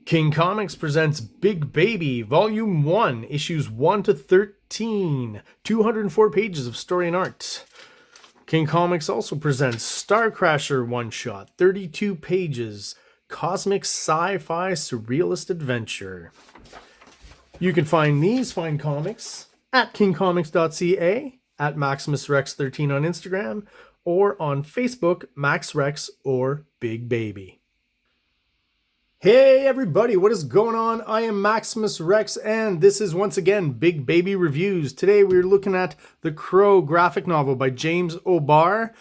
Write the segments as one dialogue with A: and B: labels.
A: King Comics presents Big Baby, Volume 1, Issues 1 to 13, 204 pages of story and art. King Comics also presents Star Crasher one-shot, 32 pages, cosmic sci-fi surrealist adventure. You can find these fine comics at kingcomics.ca, at MaximusRex13 on Instagram, or on Facebook, MaxRex or Big Baby. Hey everybody, what is going on? I am Maximus Rex, and this is once again Big Baby Reviews. Today we're looking at The Crow graphic novel by James O'Barr.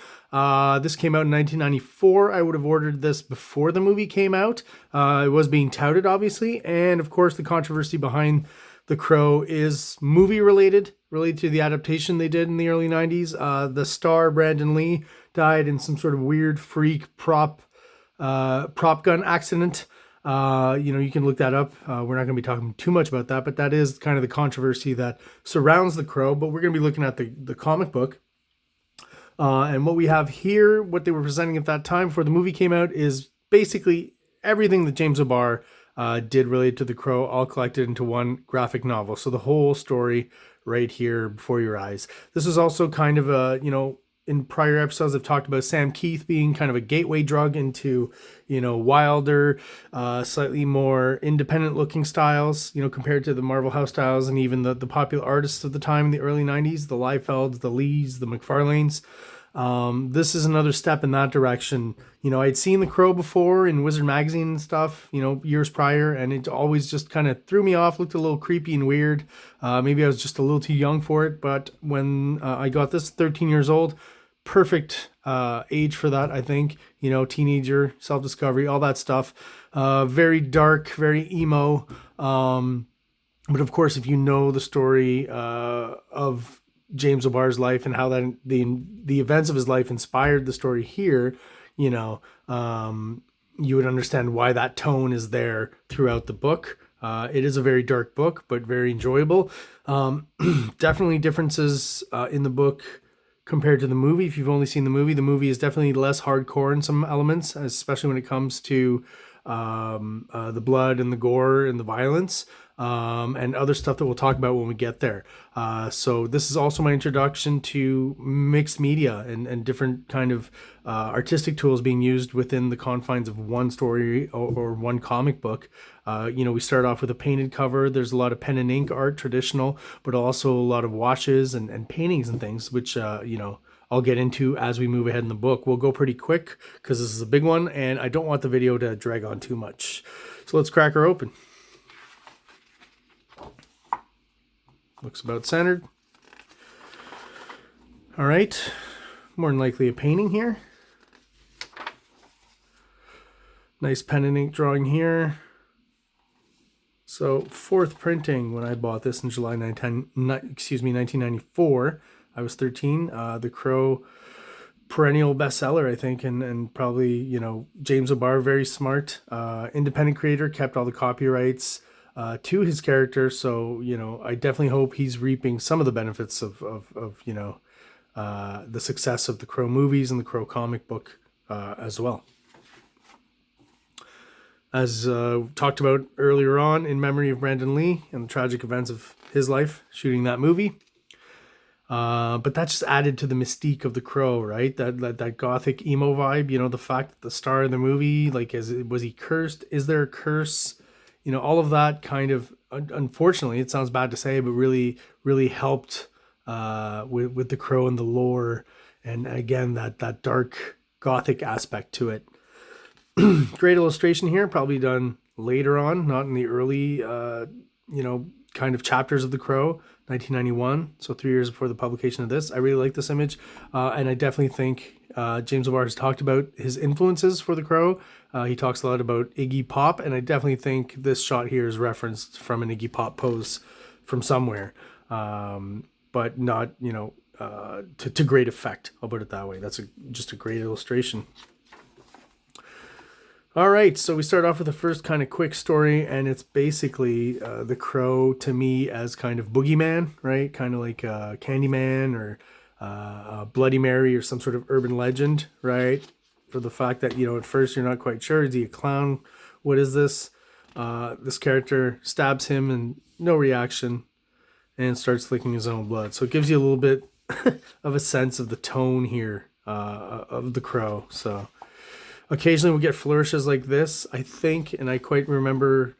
A: This came out in 1994. I would have ordered this before the movie came out. It was being touted, obviously, and of course the controversy behind The Crow is movie related to the adaptation they did in the early 90s. The star, Brandon Lee, died in some sort of weird freak prop gun accident. You can look that up. We're not going to be talking too much about that, but that is kind of the controversy that surrounds The Crow. But we're going to be looking at the comic book. And what we have here, what they were presenting at that time before the movie came out, is basically everything that James O'Barr did related to The Crow, all collected into one graphic novel. So the whole story right here before your eyes. This is also kind of a, in prior episodes, I've talked about Sam Keith being kind of a gateway drug into, wilder, slightly more independent looking styles, compared to the Marvel House styles and even the popular artists of the time in the early 90s, the Liefelds, the Lees, the McFarlanes. This is another step in that direction. I'd seen The Crow before in Wizard Magazine and stuff, years prior, and it always just kind of threw me off, looked a little creepy and weird. Maybe I was just a little too young for it, but when I got this, 13 years old, perfect age for that, I think. Teenager, self-discovery, all that stuff. Very dark, very emo. But of course, if you know the story of James O'Barr's life and how that the events of his life inspired the story here, you would understand why that tone is there throughout the book. It is a very dark book, but very enjoyable. Definitely differences in the book compared to the movie. If you've only seen the movie is definitely less hardcore in some elements, especially when it comes to the blood and the gore and the violence, and other stuff that we'll talk about when we get there. So this is also my introduction to mixed media and different kind of artistic tools being used within the confines of one story or one comic book. We start off with a painted cover. There's a lot of pen and ink art, traditional, but also a lot of washes and paintings and things, which, I'll get into as we move ahead in the book. We'll go pretty quick because this is a big one and I don't want the video to drag on too much. So let's crack her open. Looks about centered. All right, more than likely a painting here. Nice pen and ink drawing here. So fourth printing when I bought this in July 1994. I was 13. The Crow, perennial bestseller, I think, and probably, James O'Barr, very smart, independent creator, kept all the copyrights to his character. So, I definitely hope he's reaping some of the benefits of the success of the Crow movies and the Crow comic book as well. As talked about earlier on, in memory of Brandon Lee and the tragic events of his life shooting that movie. But that just added to the mystique of The Crow, right? That gothic emo vibe, the fact that the star of the movie, was he cursed? Is there a curse? All of that kind of, unfortunately, it sounds bad to say, but really, really helped with The Crow and the lore. And again, that dark gothic aspect to it. Great illustration here, probably done later on, not in the early, kind of chapters of The Crow, 1991, so 3 years before the publication of this. I really like this image, and I definitely think James O'Barr has talked about his influences for The Crow. He talks a lot about Iggy Pop, and I definitely think this shot here is referenced from an Iggy Pop pose from somewhere, but not, to great effect. I'll put it that way. That's just a great illustration. All right, so we start off with the first kind of quick story, and it's basically The Crow to me as kind of boogeyman, right? Kind of like Candyman or Bloody Mary or some sort of urban legend, right? For the fact that, at first you're not quite sure, is he a clown? What is this? This character stabs him and no reaction and starts licking his own blood. So it gives you a little bit of a sense of the tone here of the Crow. So occasionally we get flourishes like this, I think, and I quite remember,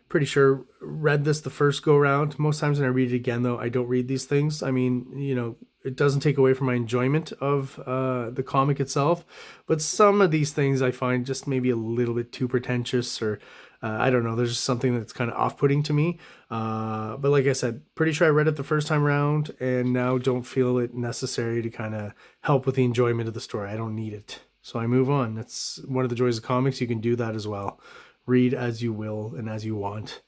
A: pretty sure, read this the first go round. Most times when I read it again, though, I don't read these things. I mean, you know, it doesn't take away from my enjoyment of the comic itself, but some of these things I find just maybe a little bit too pretentious, or I don't know, there's just something that's kind of off-putting to me. But like I said, pretty sure I read it the first time around and now don't feel it necessary to kind of help with the enjoyment of the story. I don't need it. So I move on. That's one of the joys of comics. You can do that as well. Read as you will and as you want.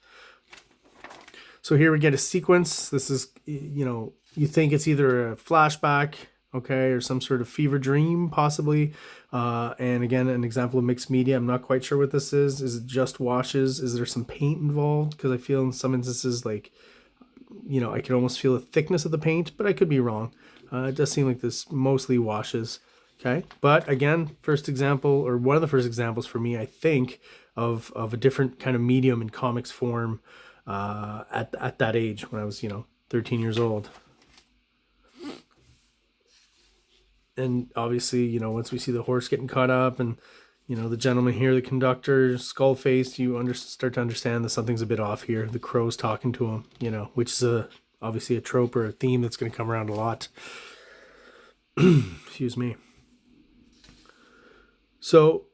A: So here we get a sequence. This is, you know, you think it's either a flashback, okay, or some sort of fever dream, possibly. And again, an example of mixed media. I'm not quite sure what this is. Is it just washes? Is there some paint involved? Because I feel in some instances, like, you know, I can almost feel the thickness of the paint, but I could be wrong. It does seem like this mostly washes. Okay, but again, first example, or one of the first examples for me, I think, of a different kind of medium in comics form at that age when I was, you know, 13 years old. And obviously, you know, once we see the horse getting caught up and, you know, the gentleman here, the conductor, skull faced, you start to understand that something's a bit off here. The Crow's talking to him, you know, which is obviously a trope or a theme that's going to come around a lot. Excuse me. So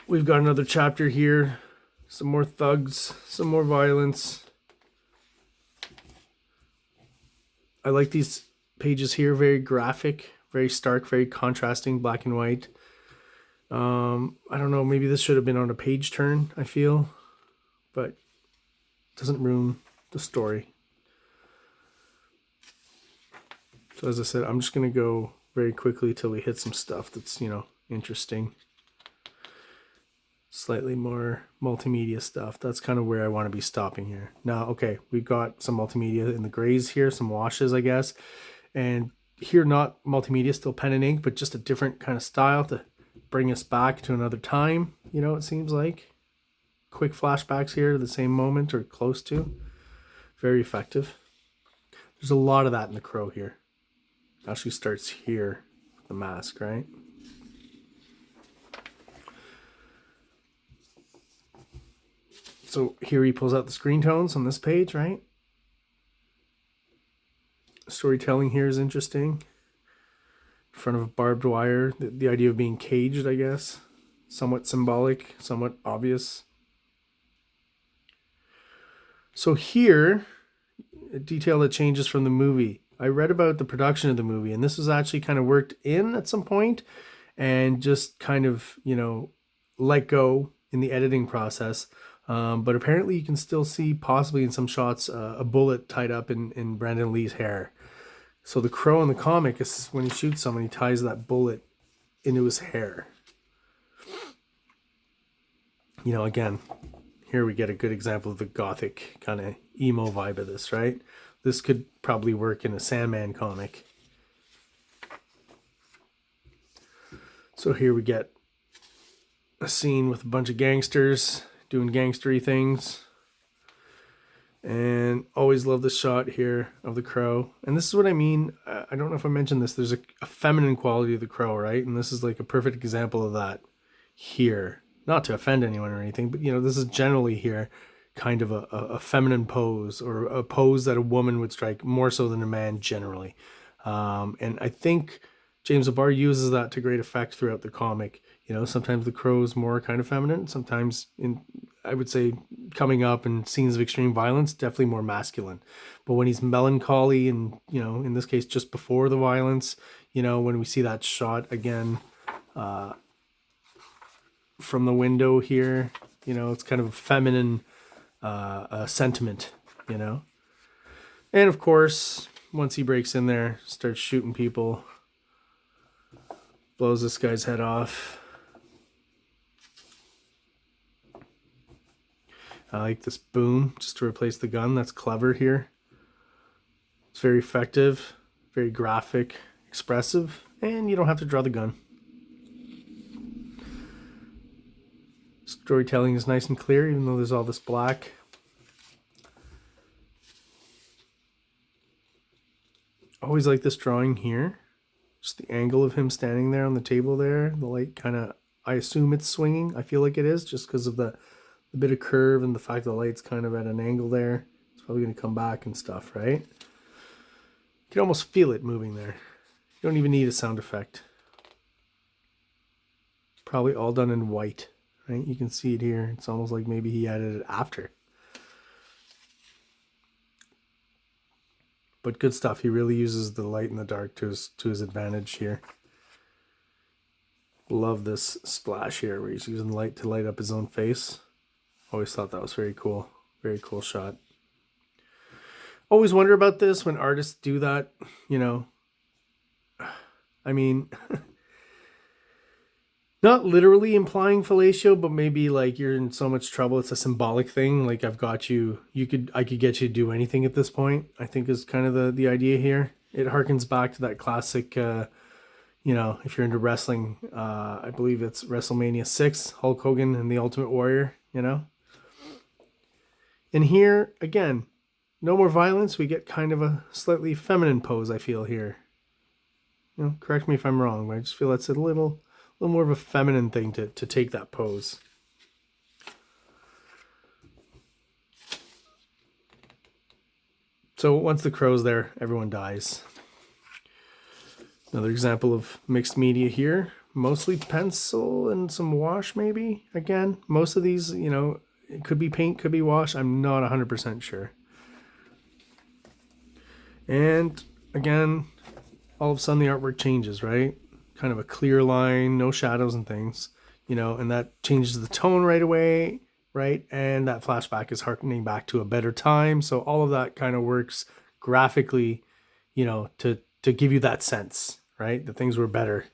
A: we've got another chapter here, some more thugs, some more violence. I like these pages here, very graphic, very stark, very contrasting, black and white. I don't know, maybe this should have been on a page turn, I feel, but it doesn't ruin the story. So as I said, I'm just going to go very quickly till we hit some stuff that's, you know, interesting. Slightly more multimedia stuff. That's kind of where I want to be stopping here. Now, okay, we've got some multimedia in the grays here, some washes, I guess. And here, not multimedia, still pen and ink, but just a different kind of style to bring us back to another time, you know, it seems like. Quick flashbacks here to the same moment or close to. Very effective. There's a lot of that in the Crow here. Actually starts here with the mask, right? So here he pulls out the screen tones on this page, right? Storytelling here is interesting. In front of a barbed wire, the idea of being caged, I guess. Somewhat symbolic, somewhat obvious. So here, a detail that changes from the movie. I read about the production of the movie, and this was actually kind of worked in at some point and just kind of, you know, let go in the editing process. But apparently you can still see, possibly in some shots, a bullet tied up in Brandon Lee's hair. So the Crow in the comic, is when he shoots someone, he ties that bullet into his hair. You know, again, here we get a good example of the gothic kind of emo vibe of this, right? This could probably work in a Sandman comic. So here we get a scene with a bunch of gangsters doing gangstery things. And always love the shot here of the Crow. And this is what I mean. I don't know if I mentioned this. There's a feminine quality of the Crow, right? And this is like a perfect example of that here. Not to offend anyone or anything, but, you know, this is generally here kind of a feminine pose, or a pose that a woman would strike more so than a man generally. And I think James O'Barr uses that to great effect throughout the comic. You know, sometimes the Crow's more kind of feminine. Sometimes, I would say, coming up in scenes of extreme violence, definitely more masculine. But when he's melancholy and, you know, in this case, just before the violence, you know, when we see that shot again from the window here, you know, it's kind of a feminine sentiment, you know. And of course, once he breaks in there, starts shooting people, blows this guy's head off. I like this boom just to replace the gun. That's clever here. It's very effective, very graphic, expressive, and you don't have to draw the gun. Storytelling is nice and clear, even though there's all this black. Always like this drawing here. Just the angle of him standing there on the table there. The light kind of, I assume it's swinging. I feel like it is, just because of the bit of curve and the fact the light's kind of at an angle there. It's probably going to come back and stuff, right? You can almost feel it moving there. You don't even need a sound effect. Probably all done in white, right? You can see it here. It's almost like maybe he added it after. But good stuff. He really uses the light and the dark to his advantage here. Love this splash here where he's using light to light up his own face. Always thought that was very cool. Very cool shot. Always wonder about this when artists do that, you know. I mean, not literally implying fellatio, but maybe like you're in so much trouble. It's a symbolic thing. Like I've got you. I could get you to do anything at this point. I think is kind of the idea here. It harkens back to that classic, you know, if you're into wrestling, I believe it's WrestleMania 6, Hulk Hogan and the Ultimate Warrior, you know. And here, again, no more violence. We get kind of a slightly feminine pose, I feel here. You know, correct me if I'm wrong, but I just feel that's a little more of a feminine thing to take that pose. So once the crow's there, everyone dies. Another example of mixed media here. Mostly pencil and some wash maybe. Again, most of these, you know, it could be paint, could be wash. I'm not 100% sure. And again, all of a sudden the artwork changes, right? Kind of a clear line, no shadows and things, you know, and that changes the tone right away, right? And that flashback is harkening back to a better time. So all of that kind of works graphically, you know, to give you that sense, right? That things were better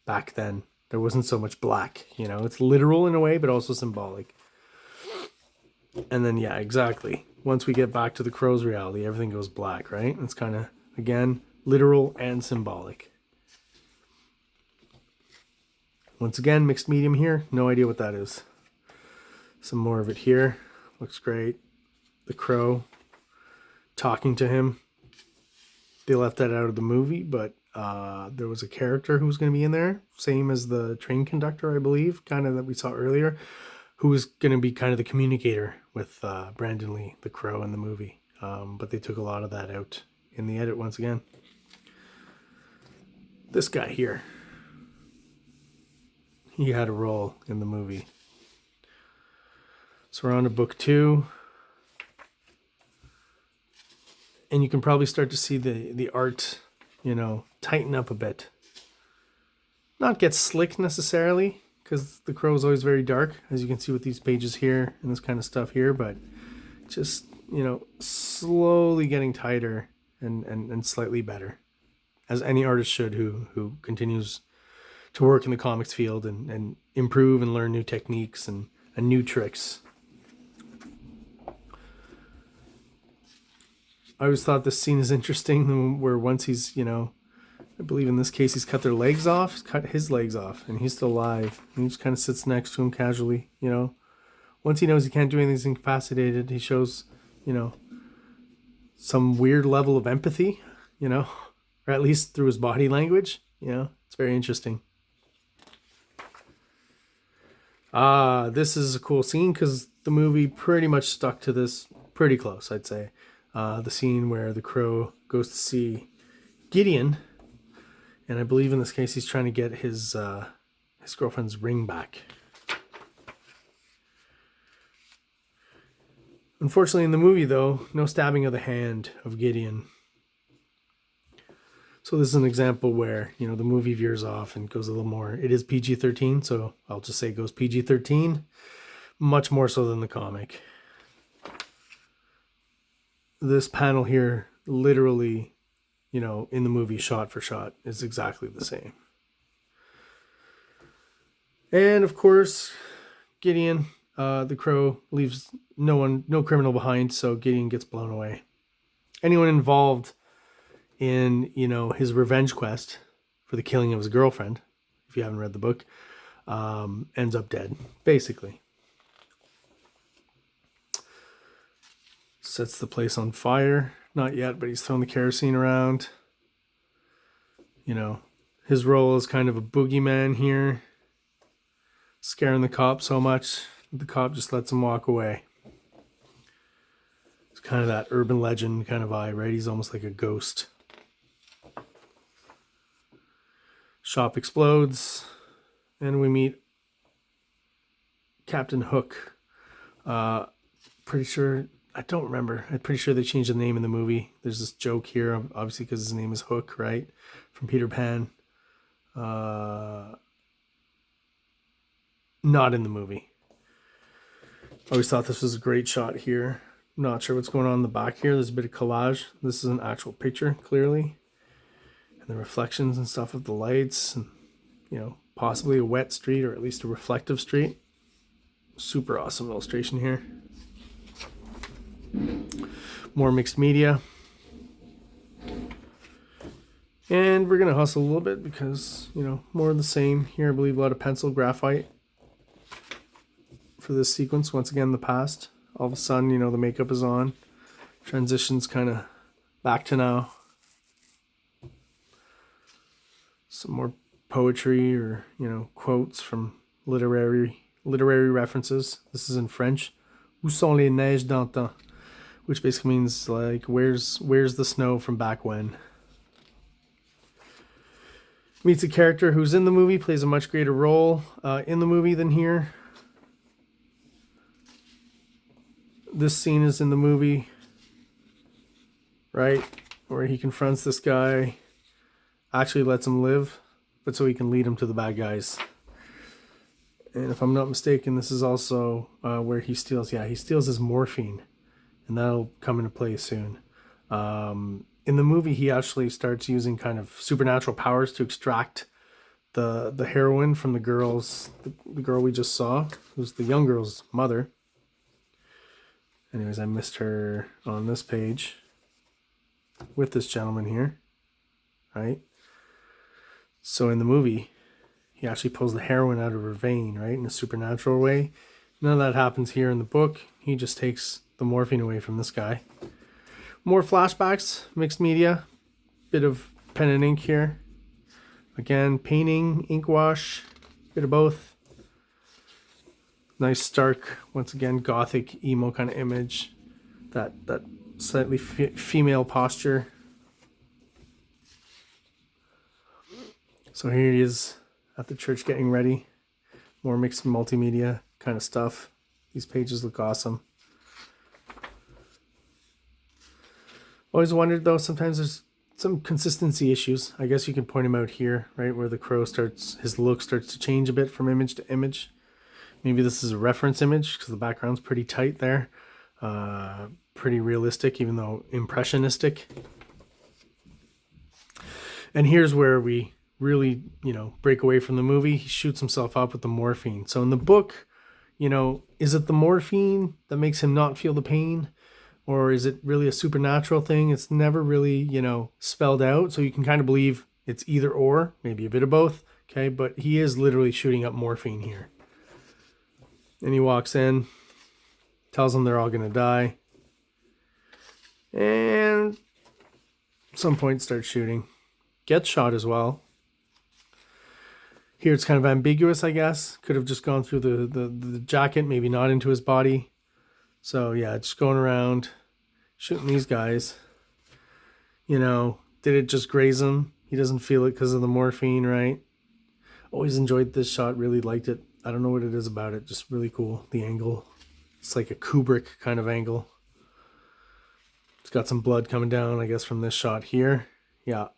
A: back then. There wasn't so much black, you know, it's literal in a way, but also symbolic. And then, yeah, exactly. Once we get back to the crow's reality, everything goes black, right? It's kind of, again, literal and symbolic. Once again, mixed medium here. No idea what that is. Some more of it here. Looks great. The crow talking to him. They left that out of the movie, but there was a character who was going to be in there. Same as the train conductor, I believe, kind of that we saw earlier, who was going to be kind of the communicator with Brandon Lee, the crow in the movie. But they took a lot of that out in the edit once again. This guy here. He had a role in the movie. So we're on to book 2. And you can probably start to see the art, you know, tighten up a bit. Not get slick necessarily, because the crow is always very dark, as you can see with these pages here and this kind of stuff here, but just, you know, slowly getting tighter and slightly better, as any artist should who continues to work in the comics field and improve and learn new techniques and new tricks. I always thought this scene is interesting, where once he's, you know, I believe in this case he's cut their legs off, cut his legs off, and he's still alive. And he just kind of sits next to him casually, you know. Once he knows he can't do anything, he's incapacitated, he shows, you know, some weird level of empathy, you know, or at least through his body language, you know. It's very interesting. This is a cool scene because the movie pretty much stuck to this pretty close, I'd say. The scene where the crow goes to see Gideon, and I believe in this case he's trying to get his girlfriend's ring back. Unfortunately, in the movie, though, no stabbing of the hand of Gideon. So this is an example where, you know, the movie veers off and goes a little more. It is PG-13, so I'll just say it goes PG-13, much more so than the comic. This panel here, literally, you know, in the movie, shot for shot, is exactly the same. And of course, Gideon, the crow, leaves no criminal behind, so Gideon gets blown away. Anyone involved in, you know, his revenge quest for the killing of his girlfriend, if you haven't read the book, ends up dead, basically. Sets the place on fire. Not yet, but he's throwing the kerosene around. You know, his role is kind of a boogeyman here, scaring the cop so much the cop just lets him walk away. It's kind of that urban legend kind of vibe, right? He's almost like a ghost. Shop explodes, and we meet Captain Hook. Pretty sure, I don't remember. I'm pretty sure they changed the name in the movie. There's this joke here, obviously because his name is Hook, right? From Peter Pan. Not in the movie. Always thought this was a great shot here. Not sure what's going on in the back here. There's a bit of collage. This is an actual picture, clearly. And the reflections and stuff of the lights. And, you know, possibly a wet street or at least a reflective street. Super awesome illustration here. More mixed media. And we're going to hustle a little bit because, you know, more of the same. Here, I believe a lot of pencil graphite for this sequence. Once again, the past. All of a sudden, you know, the makeup is on. Transitions kind of back to now. Some more poetry or, you know, quotes from literary references. This is in French. Où sont les neiges d'antan? Which basically means like, where's the snow from back when? Meets a character who's in the movie, plays a much greater role in the movie than here. This scene is in the movie, right? Where he confronts this guy, actually lets him live, but so he can lead him to the bad guys. And if I'm not mistaken, this is also where he steals, he steals his morphine, and that'll come into play soon. In the movie, he actually starts using kind of supernatural powers to extract the heroin from the girl we just saw, who's the young girl's mother. Anyways, I missed her on this page with this gentleman here, right? So in the movie, he actually pulls the heroin out of her vein, right, in a supernatural way. None of that happens here in the book. He just takes the morphine away from this guy. More flashbacks, mixed media, bit of pen and ink here. Again, painting, ink wash, bit of both. Nice stark, once again, gothic, emo kind of image. That slightly female posture. So here he is at the church getting ready. More mixed multimedia kind of stuff. These pages look awesome. Always wondered though, sometimes there's some consistency issues. I guess you can point them out here, right? Where the crow starts, his look starts to change a bit from image to image. Maybe this is a reference image because the background's pretty tight there. Pretty realistic, even though impressionistic. And here's where we really, you know, break away from the movie. He shoots himself up with the morphine. So in the book, you know, is it the morphine that makes him not feel the pain? Or is it really a supernatural thing? It's never really, you know, spelled out. So you can kind of believe it's either or, maybe a bit of both. Okay, but he is literally shooting up morphine here. And he walks in, tells them they're all going to die. And at some point starts shooting. Gets shot as well. Here it's kind of ambiguous, I guess. Could have just gone through the jacket, maybe not into his body. So yeah, just going around, shooting these guys. You know, did it just graze him? He doesn't feel it because of the morphine, right? Always enjoyed this shot, really liked it. I don't know what it is about it, just really cool. The angle, it's like a Kubrick kind of angle. It's got some blood coming down, I guess, from this shot here. Yeah.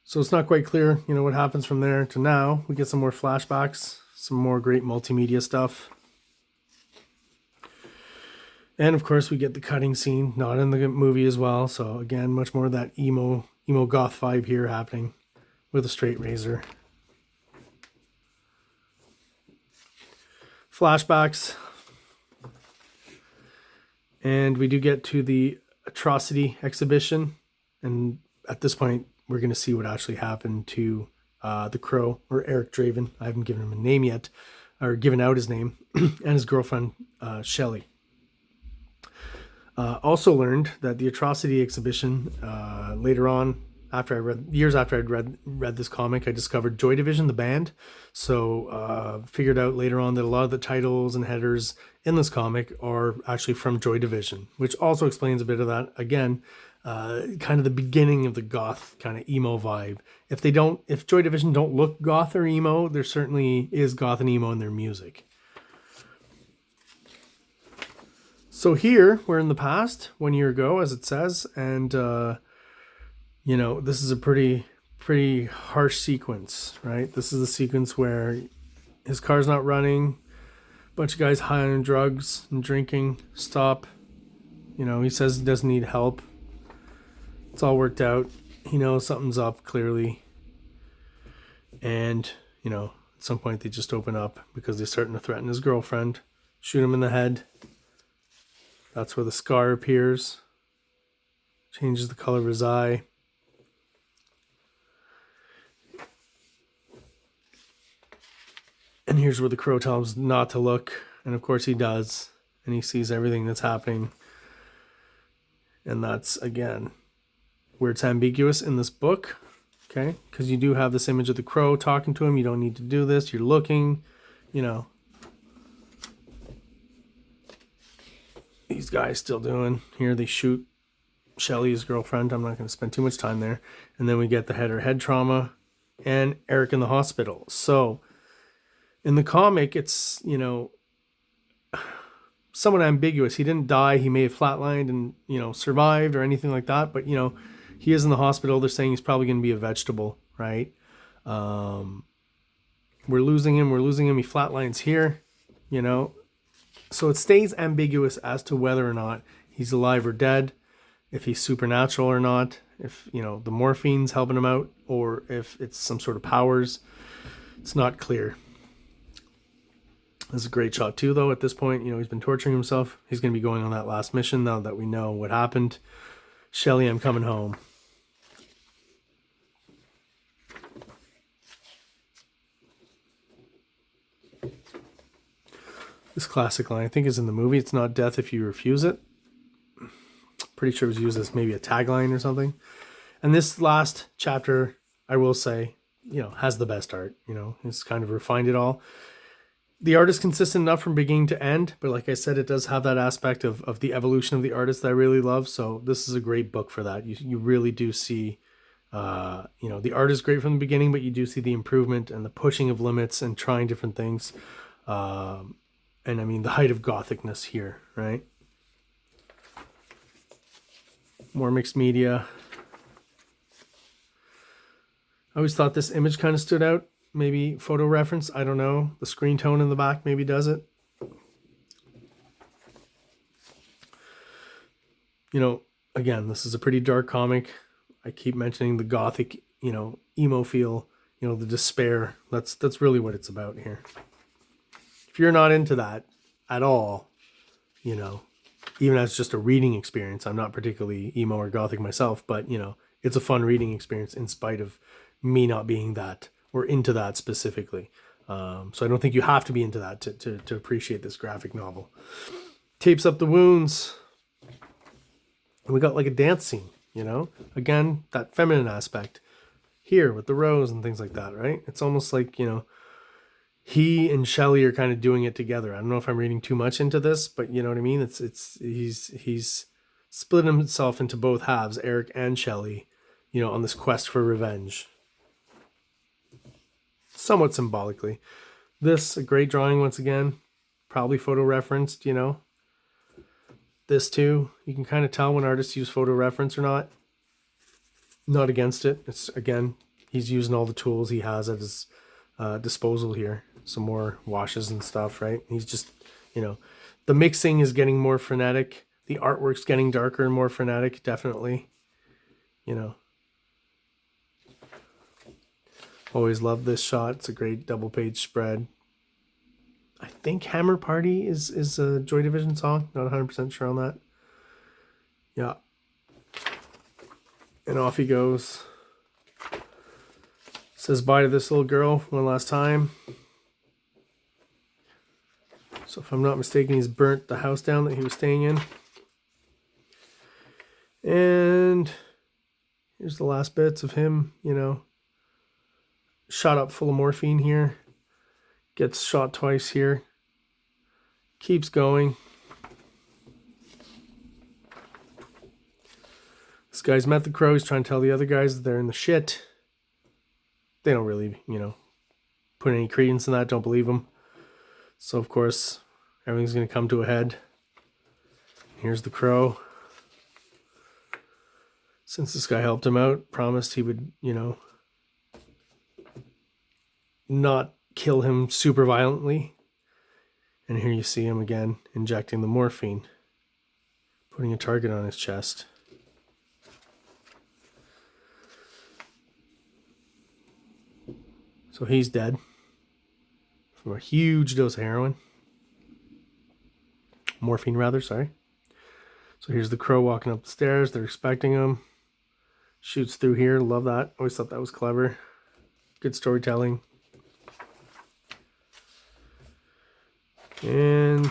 A: So it's not quite clear, you know, what happens from there to now. We get some more flashbacks, some more great multimedia stuff. And of course we get the cutting scene, not in the movie as well. So again, much more of that emo goth vibe here happening with a straight razor. Flashbacks. And we do get to the atrocity exhibition. And at this point, we're going to see what actually happened to the Crow, or Eric Draven. I haven't given him a name yet, or given out his name, and his girlfriend, Shelley. Also learned that the Atrocity exhibition, later on, years after I'd read this comic, I discovered Joy Division, the band. So figured out later on that a lot of the titles and headers in this comic are actually from Joy Division, which also explains a bit of that. Again, kind of the beginning of the goth kind of emo vibe. If Joy Division don't look goth or emo, there certainly is goth and emo in their music. So here we're in the past, 1 year ago, as it says, and you know, this is a pretty harsh sequence, right? This is the sequence where his car's not running, a bunch of guys high on drugs and drinking stop. You know, he says he doesn't need help. It's all worked out. He knows something's up, clearly. And, you know, at some point they just open up because they're starting to threaten his girlfriend, shoot him in the head. That's where the scar appears. Changes the color of his eye. And here's where the Crow tells him not to look. And of course he does. And he sees everything that's happening. And that's, again, where it's ambiguous in this book. Okay? Because you do have this image of the Crow talking to him. You don't need to do this. You're looking. You know. These guys still doing. Here they shoot Shelley's girlfriend. I'm not going to spend too much time there. And then we get the head trauma. And Eric in the hospital. So in the comic, it's, you know, somewhat ambiguous. He didn't die. He may have flatlined and, you know, survived or anything like that. But, you know, he is in the hospital. They're saying he's probably going to be a vegetable, right? We're losing him. He flatlines here, you know. So it stays ambiguous as to whether or not he's alive or dead, if he's supernatural or not, if, you know, the morphine's helping him out, or if it's some sort of powers. It's not clear. This is a great shot too, though. At this point, you know, he's been torturing himself. He's going to be going on that last mission now that we know what happened. Shelley, I'm coming home. This classic line, I think, is in the movie. It's not death if you refuse it. Pretty sure it was used as maybe a tagline or something. And this last chapter, I will say, you know, has the best art. You know, it's kind of refined it all. The art is consistent enough from beginning to end, but like I said, it does have that aspect of the evolution of the artist that I really love. So this is a great book for that. You really do see, you know, the art is great from the beginning, but you do see the improvement and the pushing of limits and trying different things. And I mean, the height of gothicness here, right? More mixed media. I always thought this image kind of stood out. Maybe photo reference, I don't know. The screen tone in the back maybe does it. You know, again, this is a pretty dark comic. I keep mentioning the gothic, you know, emo feel, you know, the despair. That's really what it's about here. If you're not into that at all, you know, even as just a reading experience, I'm not particularly emo or gothic myself, but, you know, it's a fun reading experience in spite of me not being that or into that specifically. So I don't think you have to be into that to appreciate this graphic novel. Tapes up the wounds. And we got like a dance scene, you know? Again, that feminine aspect here with the rose and things like that, right? It's almost like, you know, he and Shelley are kind of doing it together. I don't know if I'm reading too much into this, but you know what I mean? He's split himself into both halves, Eric and Shelley, you know, on this quest for revenge. Somewhat symbolically. This, a great drawing once again. Probably photo referenced, you know. This too, you can kind of tell when artists use photo reference or not. Not against it. It's, again, he's using all the tools he has at his disposal here. Some more washes and stuff, right? He's just, you know, the mixing is getting more frenetic. The artwork's getting darker and more frenetic, definitely. You know. Always love this shot. It's a great double page spread. I think Hammer Party is a Joy Division song. Not 100% sure on that. Yeah. And off he goes. Says bye to this little girl one last time. So if I'm not mistaken, he's burnt the house down that he was staying in. And here's the last bits of him, you know, shot up full of morphine here. Gets shot twice here. Keeps going. This guy's met the Crow. He's trying to tell the other guys that they're in the shit. They don't really, you know, put any credence in that. Don't believe him. So, of course, everything's going to come to a head. Here's the Crow. Since this guy helped him out, promised he would, you know, not kill him super violently. And here you see him again injecting the morphine, putting a target on his chest. So he's dead from a huge dose of heroin. Morphine, rather, sorry. So here's the Crow walking up the stairs. They're expecting him. Shoots through here. Love that. Always thought that was clever. Good storytelling. And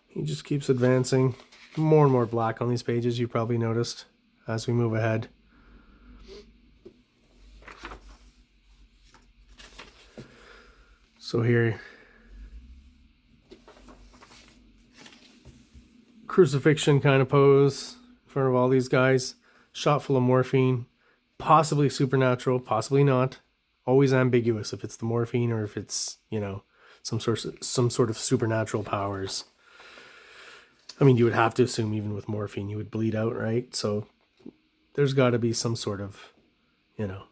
A: he just keeps advancing. More and more black on these pages, you probably noticed, as we move ahead. So here, crucifixion kind of pose in front of all these guys. Shot full of morphine. Possibly supernatural, possibly not. Always ambiguous if it's the morphine or if it's, you know, some sort of supernatural powers. I mean, you would have to assume even with morphine you would bleed out, right? So there's got to be some sort of, you know,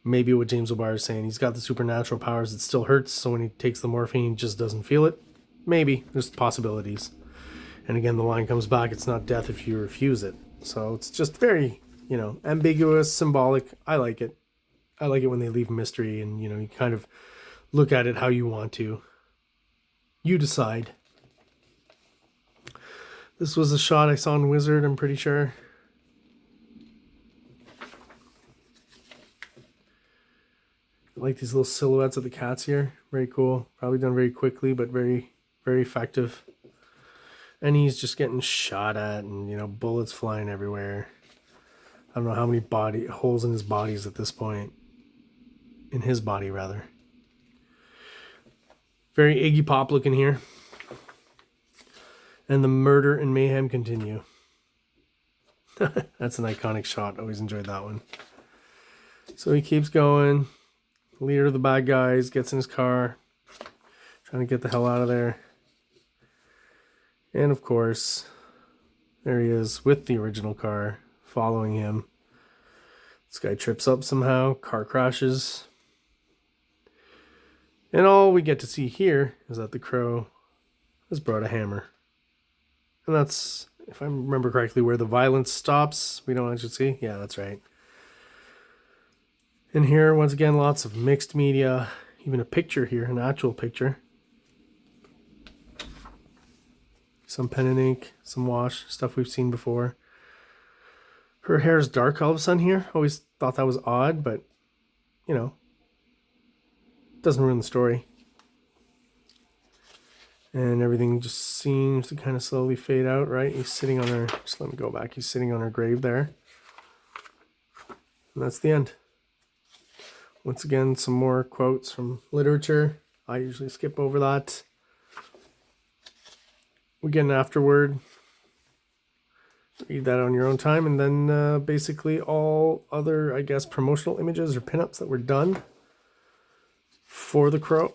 A: maybe what James O'Barr is saying. He's got the supernatural powers. It still hurts, so when he takes the morphine, he just doesn't feel it. Maybe. There's possibilities. And again, the line comes back, it's not death if you refuse it. So it's just very, you know, ambiguous, symbolic. I like it. I like it when they leave mystery and, you know, you kind of look at it how you want to. You decide. This was a shot I saw in Wizard, I'm pretty sure. I like these little silhouettes of the cats here. Very cool. Probably done very quickly, but very, very effective. And he's just getting shot at and, you know, bullets flying everywhere. I don't know how many holes in his bodies at this point. In his body, rather. Very Iggy Pop looking here. And the murder and mayhem continue. That's an iconic shot. Always enjoyed that one. So he keeps going. Leader of the bad guys gets in his car. Trying to get the hell out of there. And of course, there he is with the original car following him. This guy trips up somehow. Car crashes. And all we get to see here is that the Crow has brought a hammer. And that's, if I remember correctly, where the violence stops. We don't actually see. Yeah, that's right. And here, once again, lots of mixed media. Even a picture here, an actual picture. Some pen and ink, some wash, stuff we've seen before. Her hair is dark all of a sudden here. Always thought that was odd, but, you know, doesn't ruin the story. And everything just seems to kind of slowly fade out, right? He's sitting on her, just let me go back. He's sitting on her grave there. And that's the end. Once again, some more quotes from literature. I usually skip over that. We get an afterword. Read that on your own time. And then basically all other, I guess, promotional images or pinups that were done for the Crow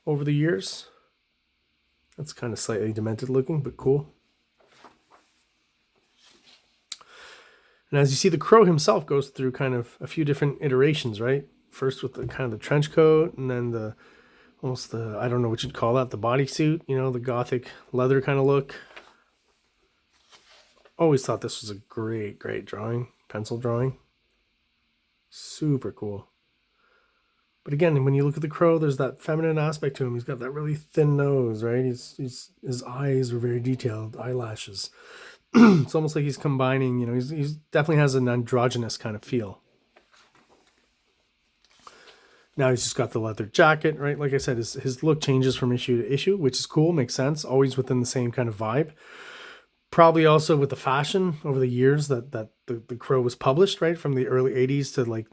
A: over the years. That's kind of slightly demented looking, but cool. And as you see, the Crow himself goes through kind of a few different iterations, right? First with the kind of the trench coat, and then the almost the, I don't know what you'd call that, the bodysuit, you know, the gothic leather kind of look. Always thought this was a great, great drawing, pencil drawing. Super cool. But again, when you look at the Crow, there's that feminine aspect to him. He's got that really thin nose, right? His eyes are very detailed, eyelashes. It's almost like he's combining, you know, he's definitely has an androgynous kind of feel. Now he's just got the leather jacket, right? Like I said, his look changes from issue to issue, which is cool, makes sense, always within the same kind of vibe. Probably also with the fashion over the years that the Crow was published, right? From the early 80s to like,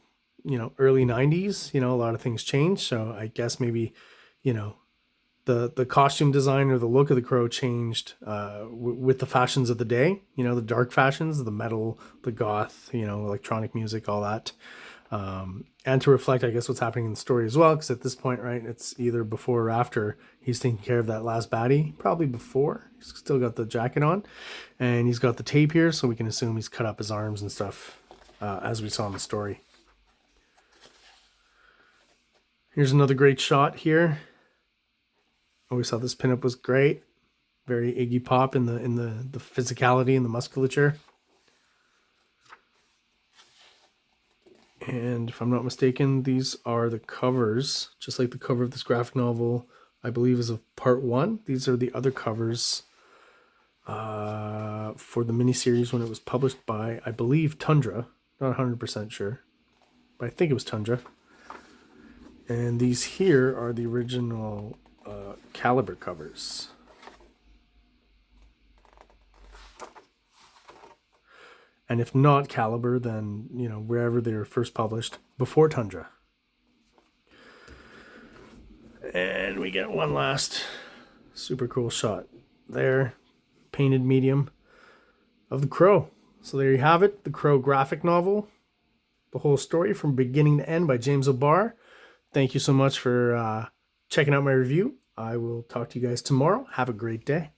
A: you know, early 90s, you know, a lot of things changed. So I guess maybe, you know, the costume design or the look of the Crow changed with the fashions of the day, you know, the dark fashions, the metal, the goth, you know, electronic music, all that. And to reflect, I guess, what's happening in the story as well, because at this point, right, it's either before or after he's taking care of that last baddie. Probably before. He's still got the jacket on, and he's got the tape here, so we can assume he's cut up his arms and stuff, as we saw in the story. Here's another great shot here. Always thought this pinup was great. Very Iggy Pop in the physicality and the musculature. And if I'm not mistaken, these are the covers, just like the cover of this graphic novel, I believe, is of part 1. These are the other covers for the miniseries when it was published by, I believe, Tundra. Not 100% sure, but I think it was Tundra. And these here are the original Caliber covers. And if not Caliber, then, you know, wherever they were first published, before Tundra. And we get one last super cool shot there, painted medium, of the Crow. So there you have it, the Crow graphic novel, the whole story from beginning to end by James O'Barr. Thank you so much for checking out my review. I will talk to you guys tomorrow. Have a great day.